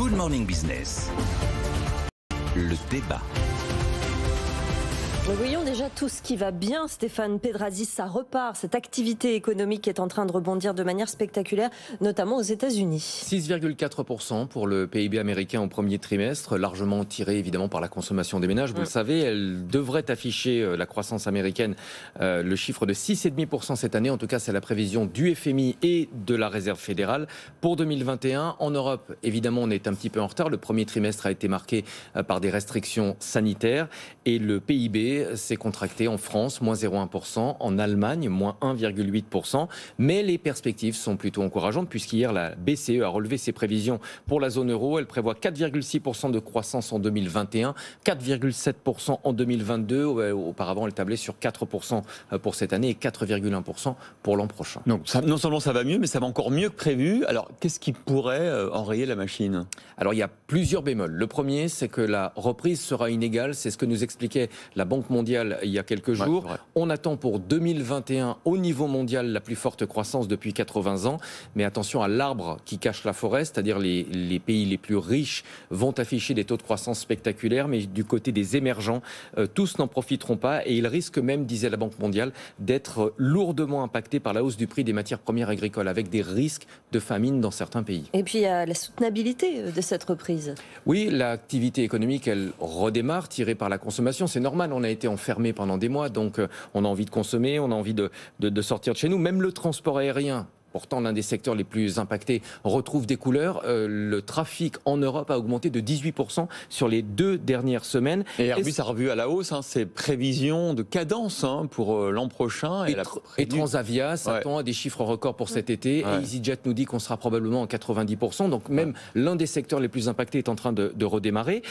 Good Morning Business. Le débat. Nous voyons déjà tout ce qui va bien, Stéphane Pedrazzi, ça repart. Cette activité économique est en train de rebondir de manière spectaculaire, notamment aux États-Unis. 6,4% pour le PIB américain au premier trimestre, largement tiré évidemment par la consommation des ménages. Vous le savez, elle devrait afficher la croissance américaine, le chiffre de 6,5% cette année. En tout cas, c'est la prévision du FMI et de la Réserve fédérale. Pour 2021, en Europe, évidemment, on est un petit peu en retard. Le premier trimestre a été marqué par des restrictions sanitaires et le PIB s'est contracté en France, moins 0,1%, en Allemagne, moins 1,8%. Mais les perspectives sont plutôt encourageantes puisqu'hier, la BCE a relevé ses prévisions pour la zone euro. Elle prévoit 4,6% de croissance en 2021, 4,7% en 2022. Auparavant, elle tablait sur 4% pour cette année et 4,1% pour l'an prochain. Donc non seulement ça va mieux, mais ça va encore mieux que prévu. Alors, qu'est-ce qui pourrait enrayer la machine ? Alors, il y a plusieurs bémols. Le premier, c'est que la reprise sera inégale. C'est ce que nous expliquait la Banque mondiale il y a quelques jours. On attend pour 2021 au niveau mondial la plus forte croissance depuis 80 ans. Mais attention à l'arbre qui cache la forêt, c'est-à-dire les pays les plus riches vont afficher des taux de croissance spectaculaires, mais du côté des émergents, tous n'en profiteront pas et ils risquent même, disait la Banque mondiale, d'être lourdement impactés par la hausse du prix des matières premières agricoles, avec des risques de famine dans certains pays. Et puis il y a la soutenabilité de cette reprise. Oui, l'activité économique, elle redémarre, tirée par la consommation. C'est normal, on a été enfermé pendant des mois, donc on a envie de consommer, on a envie de sortir de chez nous. Même le transport aérien, pourtant l'un des secteurs les plus impactés, retrouve des couleurs. Le trafic en Europe a augmenté de 18% sur les 2 dernières semaines. Et Airbus a revu à la hausse ses prévisions de cadence pour l'an prochain. Et Transavia s'attend à des chiffres records pour cet été. Et EasyJet nous dit qu'on sera probablement à 90%. Donc même l'un des secteurs les plus impactés est en train de redémarrer.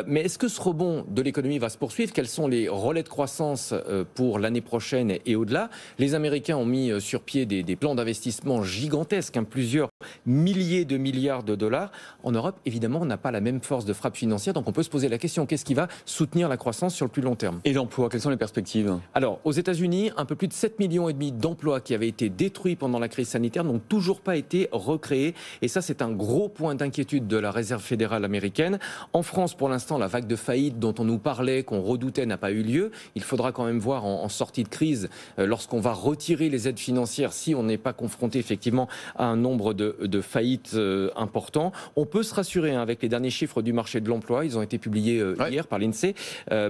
Mais est-ce que ce rebond de l'économie va se poursuivre ? Quels sont les relais de croissance pour l'année prochaine et au-delà ? Les Américains ont mis sur pied des plans d'investissement gigantesques, plusieurs milliers de milliards de dollars. En Europe, évidemment, on n'a pas la même force de frappe financière, donc on peut se poser la question, qu'est-ce qui va soutenir la croissance sur le plus long terme ? Et l'emploi, quelles sont les perspectives ? Alors, aux États-Unis, un peu plus de 7,5 millions d'emplois qui avaient été détruits pendant la crise sanitaire n'ont toujours pas été recréés. Et ça, c'est un gros point d'inquiétude de la Réserve fédérale américaine. En France, pour l'instant, la vague de faillite dont on nous parlait, qu'on redoutait, n'a pas eu lieu. Il faudra quand même voir en sortie de crise, lorsqu'on va retirer les aides financières, si on n'est pas confronté effectivement à un nombre de faillites important. On peut se rassurer avec les derniers chiffres du marché de l'emploi. Ils ont été publiés hier par l'INSEE.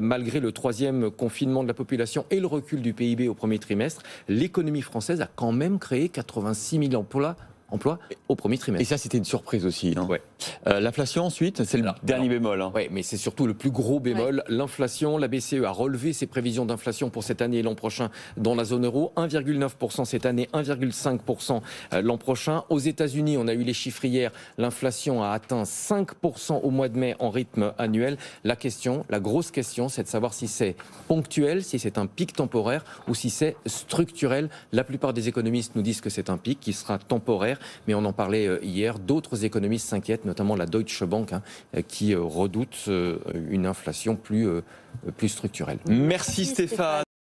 Malgré le 3e confinement de la population et le recul du PIB au premier trimestre, l'économie française a quand même créé 86 000 emplois au premier trimestre. Et ça, c'était une surprise aussi. L'inflation, ensuite, c'est le dernier bémol. Oui, mais c'est surtout le plus gros bémol. L'inflation, la BCE a relevé ses prévisions d'inflation pour cette année et l'an prochain dans la zone euro. 1,9% cette année, 1,5% l'an prochain. Aux États-Unis, on a eu les chiffres hier. L'inflation a atteint 5% au mois de mai en rythme annuel. La grosse question, c'est de savoir si c'est ponctuel, si c'est un pic temporaire ou si c'est structurel. La plupart des économistes nous disent que c'est un pic qui sera temporaire. Mais on en parlait hier, d'autres économistes s'inquiètent, notamment la Deutsche Bank, qui redoute une inflation plus structurelle. Merci Stéphane.